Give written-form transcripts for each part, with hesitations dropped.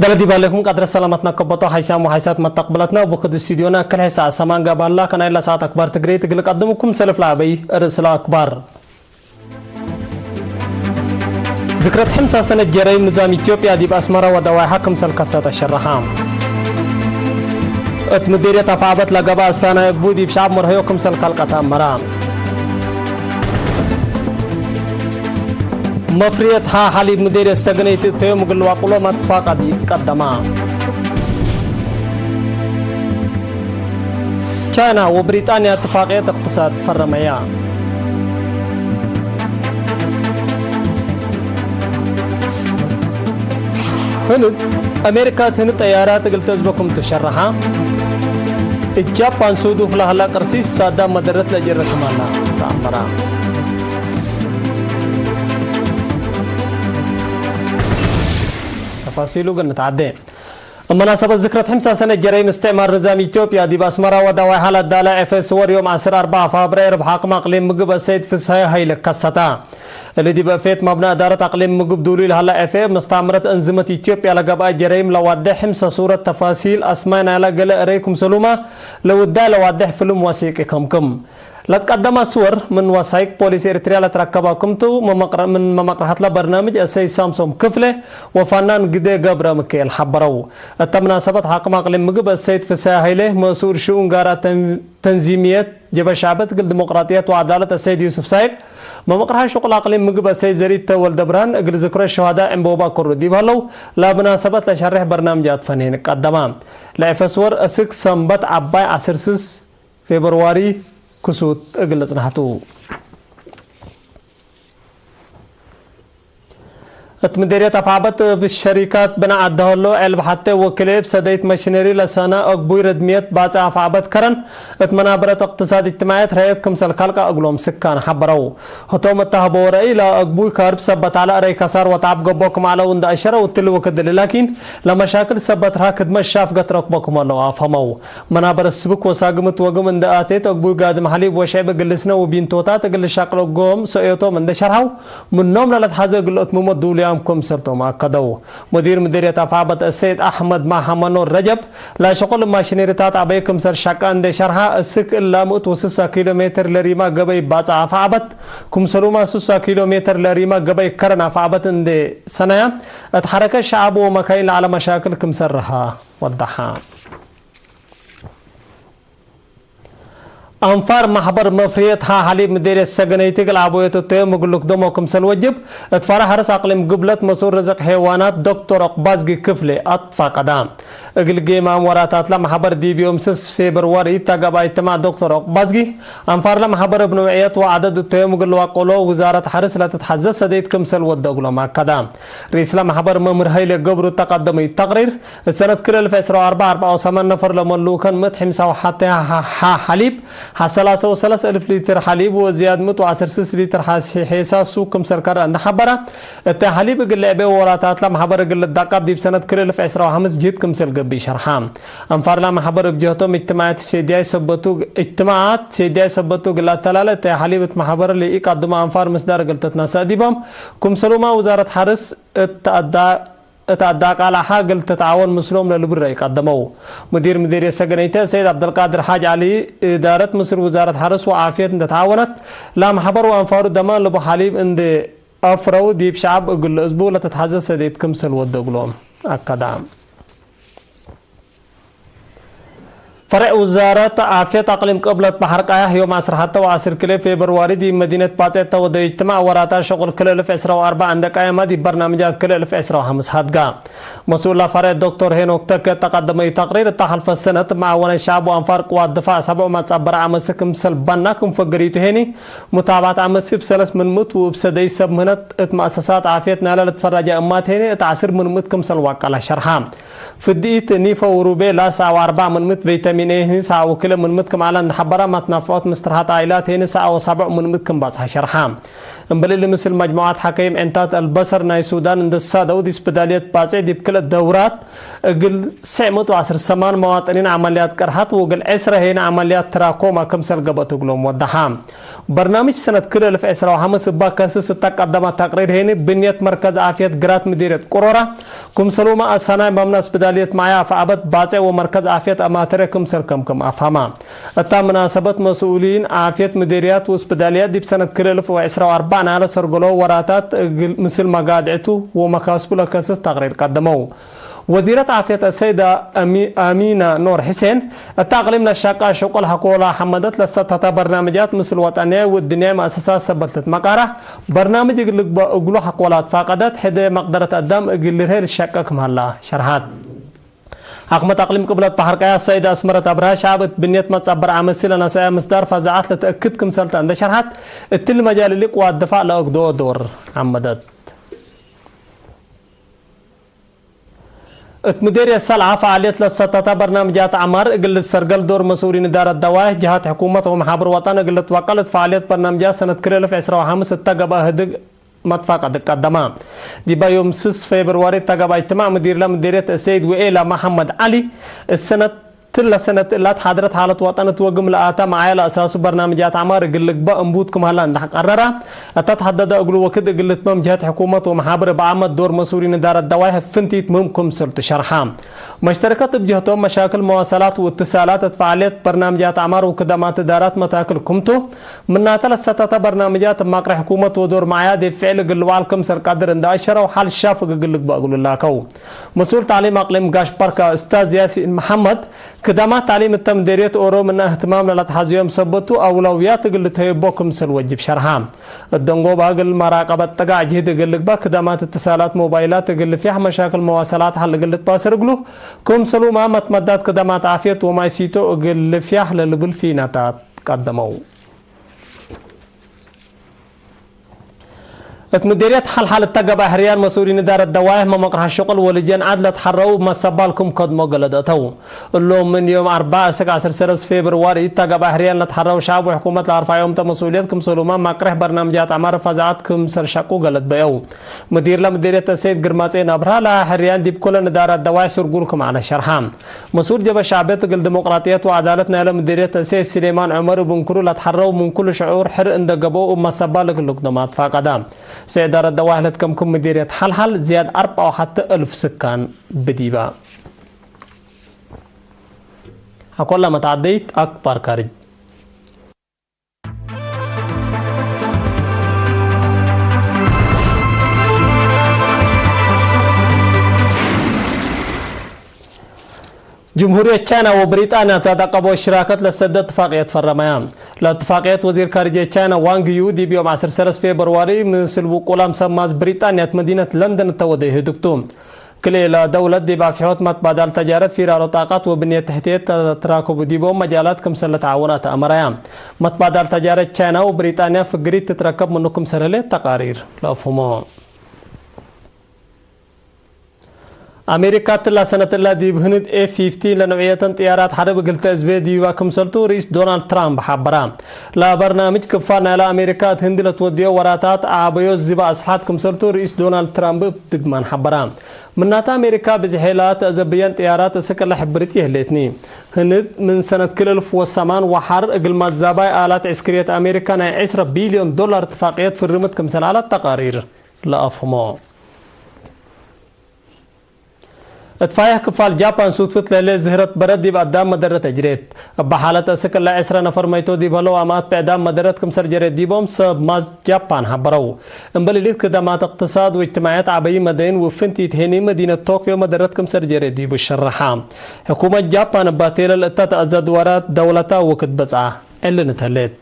دلدي بالكم قدر سلامتنا كبطو حيسام وحيسات متقبلتنا وبخد استديونا كل حسا سامان قبال الله كان إلا ساعة أكبر تقري تقل قدمكم سلف لعبي رسل أكبر ذكرت 5 سنة جرائم نظام إثيوبيا دي بأسمرة ودواعي حكم سلكسات الشرحام اتمديرية تفاعبت لقباء السانة يقبو دي بشعب مرهيوكم سلكالقة مرام مفريت ها حليب مدير السجني تيوم قلوا قلوا ما اتفاق دي قدما تشاينا وبريطانيا اتفاقية اقتصاد فرميا هند أمريكا هند طيارات قلت أزبكم تشرحها الجابان سودو فلها قرسيس سادة مدرت لجرة مالا تأمرا تفاصيله قلنا تعدي مناسبة ذكرى 5 سنة جرائم استعمار نظام إثيوبيا دي بأسمرة ودواعي حالة دالة إفس ور يوم 4 فبراير بحاكم أقليم مقب السيد فسحي هاي لكستا اللي دي بفيت مبنى إدارة أقليم مقب دولي هلا إفي مستعمرة أنظمة إثيوبيا لقباء جرائم لوضح 5 صورة تفاصيل أسماء على قل أريكم سلومة لو دا لوضح فيلم وثيقي كم لقدم صور من وثائق بوليس إريتريا لتركبكم تو من مقرحة برنامج السيد سامسون كفله وفنان قدي قبر مكيل حبرو التمناسبة حاكم أقليم مقب السيد فساهيله مسؤول شؤون قارة تنظيميات جبه شعبت قل ديمقراطية وعدالة السيد يوسف سايق مقرحة شغل أقليم مقب السيد زريد تول دبران قل ذكر الشهداء انبوبا كردي بهلو لا بناسبة لشرح برنامجات فنين قدما لا إفسور أسك سنبت عباي عسرسس فبرواري كسوت اقلص نحتو اتمديرية تفاعبت بالشركات بنا عدهولو البحثة وكليب سديت ماشينري لسانا اقبوي ردميت باتا افعبت كرن اتمنابرت اقتصاد اجتماعيات رأيب كمسال خلقا اقلوم سكان حبرو هتوم التهبو رأي لا اقبوي كارب سبت على رأي كسار وطعب قبوكم على وند اشرة وتلو وكدل لكن لمشاكل سبت راكد مشاف قط ركبكم الله افهمو منابر السبك وساقمت وقم اند اتيت اقبوي قادم حليب وشعب قلسنا وبين توتا تقل شاقل قوم سؤيتو من دشرحو من نوم للتحازة قلت ممد دوليا كم سرتو ما كدو مدير مديرية تفاعبت السيد أحمد محمد رجب لا شغل ماشينيرتات أبيكم سر شكان دي شرحة السك إلا مؤت وسسا كيلومتر لريما قبي باتا فعبت كم سلوما سسا كيلومتر لريما قبي كرنا فعبت دي سنة اتحرك الشعب ومكاين على مشاكل كم سرها وضحها أنفار محبر مفريت ها حليب مدير السجنيتي العبوية التيم مقلق دموكم سلوجب اتفرح حرس أقليم قبلت مسؤول رزق حيوانات دكتور أقبازقي كفلي أطفى قدام اقلقي مام وراتات لمحبر دي بيوم 6 فبراير تقبع اجتماع دكتور أقبازقي أنفار لمحبر ابن وعيات وعدد التيم مقلق وقلو وزارة حرس لا تتحزز سديت كم سلوة دقلو ما قدام رئيس لمحبر ممر هيلي قبر التقدمي التقرير السنة كل الفسر 4 نفر لملوكا متحمسة وحتى حليب حسلاسة وثلاث ألف لتر حليب وزياد 116 لتر حساس سوق سركر عند حبرة التحليب قل أبي وراتات لما حبر قل الدقاب دي بسنة كل الف عسرة وخمس جيت كم سلق بشرحام أنفار لما حبر بجهتهم اجتماعات سيديا سبتو قل تلالة التحليب محبر اللي يقدم أنفار مصدر قلتنا سادبهم كم سلوما وزارة حرس اتعداق على حاجل تتعاون مسلوم للبر يقدموا مدير السجنية سيد عبد القادر حاج علي إدارة مصر وزارة حرس وعافية تتعاونت لا محبر وأنفار دمان لبو حليب عند أفرو ديب شعب قل أسبوع لتتحزز سديد كمسل ودقلهم أكدام فرع وزارة عافية أقليم قبلت بحرقايا يوم 10 كيلو فبراير دي مدينة باتيتا ودي اجتماع وراتا شغل كل 1004 عندك أيام دي برنامجات كل 1005 هدقا مسؤول فرع الدكتور هينوك تك تقدم تقرير تحلف السنة مع ون الشعب وأنفار قوات دفاع 7 ما تصبر عمسكم سلبناكم فقريتو هيني متابعة عمسك بسلس من مت وبسدي سب منت مؤسسات عافيتنا لا تفرج أمات هيني تعسر من متكم سلواق على شرحام فديت نيفا وروبي لا ساعة 4 من مت فيتامين ايه ساعة وكل من متكم على حبرة ما تنافعات مسترحات عائلات هنا ساعة و7 من متكم باصها شرحام امبلل مثل مجموعات حكيم انتات البصر ناي سودان اند السادة وديس بداليات باصي دي بكل الدورات اقل 910 مواطنين عمليات قرحات وقل 10 هنا عمليات تراكوما كمسل قبطو قلوم ودحام برنامج سنة كل 2025 باكاسس تقدم تقرير هيني بنية مركز عافية جرات مديرية قرورة كم سلوما السنة بمناس بدالية معايا فعبت باطع ومركز عافية أماترة كم سركم أفهما التا مناسبة مسؤولين عافية مديريات وسبداليات دي بسنة كل 2024 على سرقلو وراتات مثل مقادعتو ومكاسبو لكاسس تقرير قدمو وزيرة عافية السيدة أمينة نور حسين التقليم للشاقة شقل حقولا حمدت لستة برنامجات مثل وطنية والدنيا مؤسسات سبلتت مقارة برنامج اقلو حقولات فاقدت حدا مقدرة الدم اقلرها للشاقة كمهلا شرحات حكومة تقليم قبلت بحركة السيدة أسمرة أبرها شعبت بنية متصبر عمسيلة نساء مصدر فزعات لتأكد كم سلطة عند شرحات التل مجال اللي قوى الدفاع لأقدو دور عمدت مديرية السلعة فعالية للسطة برنامجات عمار قلت سرقل دور مسؤولين إدارة الدواه جهات حكومة ومحابر وطن قلت وقلت فعالية برنامجات سنة كريل في 2025 تقبى هدق متفاقة قدما دي يوم 6 فبراير تقبى اجتماع مديرية السيد وإيلا محمد علي السنة تلا سنة إلا حضرت حالة وطن توقم لآتا معايا لأساس برنامجات عمار قلق بأنبوتكم هلا عند قررة أتتحدد أقلو وكد قلت مم جهات حكومة ومحابر بعمد دور مسؤولين إدارة الدوائح فنتي تممكم سلط شرحام مشتركات بجهتهم مشاكل مواصلات واتصالات فعالية برنامجات عمار وكدمات إدارات متاكل كمتو من ثلاثة برنامجات ماقر حكومة ودور معايا دي فعل قلوالكم سر قدر انداشرة وحال الشافق قلق بأقلو اللاكو مسؤول تعليم أقليم قاش باركا أستاذ ياسين محمد كدامات تعليم التمديرية أورو من اهتمام للتحزيهم سبتو أولويات قلت هيبوكم سلوجب شرحام الدنقو باقل مراقبة تقع جهد قلت با كدامات اتصالات موبايلات قلت فيها مشاكل مواصلات حل قلت باسر قلو كم سلو ما متمدات كدامات عافية وما يسيتو قلت فيها للبل فيناتات قدمو مديرية حل التقبى حريان مسؤولين إدارة الدوائح مقرها الشغل ولجان عدلة حروا ما سبالكم قد مقلدتو اللهم من يوم 4 فبراير تقبى حريان لتحروا شعب وحكومة الأرفع يوم مسؤوليتكم سلوما مقرح برنامجات عمار فزعاتكم سرشاقو قلد بيو مديرية السيد قرماتين أبرها لها حريان دي بكل إدارة الدوائح سرقولكم على شرحام مسؤول جبا شعبية قل ديمقراطية وعدالتنا إلى مديرية السيد سليمان عمر بنكرو لتحروا من كل شعور حر اندقبو وما سبالك اللقدمات فاقدام سيدار الدوائح لتكمكم مديرية حل زياد 4 أو حتى 1000 سكان بديبا أقول لما تعديت أكبر كارج جمهورية تشاينا وبريطانيا تتقبوا الشراكة لسد اتفاقية فرميان لاتفاقية وزير خارجية تشاينا وانغ يو دي بيوم 10 فبراير مثل وقولا مسماز بريطانيا مدينة لندن التوديه دكتوم كل دولة دي بعفحوت متبادل تجارة في رالو طاقات وبنية تحتية تراكب ديبو مجالات كمسلة تعاونات أمريان متبادل تجارة تشاينا وبريطانيا فقريت تتركب منكم سرلة تقارير لأفهمون أمريكا تلا سنة تلا دي بهند A-50 لنوعية طيارات حرب قلت أزبي ديوا كمسلتو رئيس دونالد ترامب حبرام لا برنامج كفانا لا أمريكا هند لتوديو وراتات عابيو الزبا أصحات كمسلتو رئيس دونالد ترامب بدقمان حبرام منات أمريكا بزحيلات أزبيان طيارات سكر لحبرتي هلتني هند من سنة كل 2008 وحر اقل ما زاباي آلات عسكرية أمريكا 10 بليون دولار اتفاقيات في الرمت كمسل على التقارير لا أفهمه اتفايح كفال جابان صدفت ليلة زهرت برد دي بقدام مدرة تجريت بحالة اسك الله 10 نفر ميتو دي بلو امات بقدام مدرة كمسر جريت دي بوم سب ماز جابان حبرو انبالي ليت كدامات اقتصاد واجتماعات عبايي مدين وفنتي تهيني مدينة طوكيو مدرة كمسر جريت دي بالشرحام حكومة جابان باتيل الاتات ازاد ورات دولتا وكت بزعة اللي نتهلت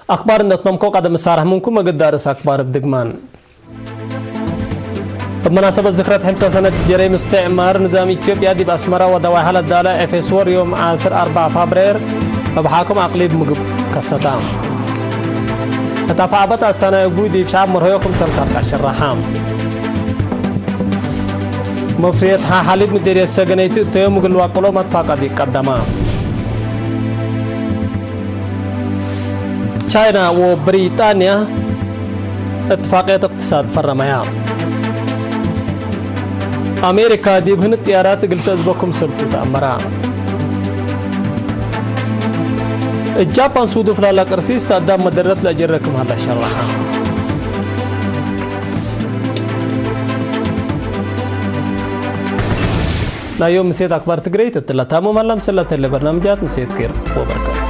أخبار نتممكو قدم السارح منكم مقدارس أخبار بدقمان بمناسبة ذكرى 5 سنة جريمة استعمار نظام إثيوبيا دي بأسمرة ودواء حالة دالة إفسور يوم 4 فبراير بحاكم أقليد مقب كستام تفاعبت السنة يقول دي بشعب مرهيوكم سلطات الشرحام مفريتها حالد مديرية السجنية تيوم قلوا قلو متفاقة دي قدمان تشاينا وبريطانيا اتفاقية اقتصاد فرميان أمريكا دي بهن الطيارات قلت أزبكم سلطة أمران الجابان سودو فلا قرسيس تقدم مدرت لاجركم هذا شرحها لا يوم مسيت أكبر تقريت التلا تامو ملام سلة البرنامجات مسيت كير وبركاته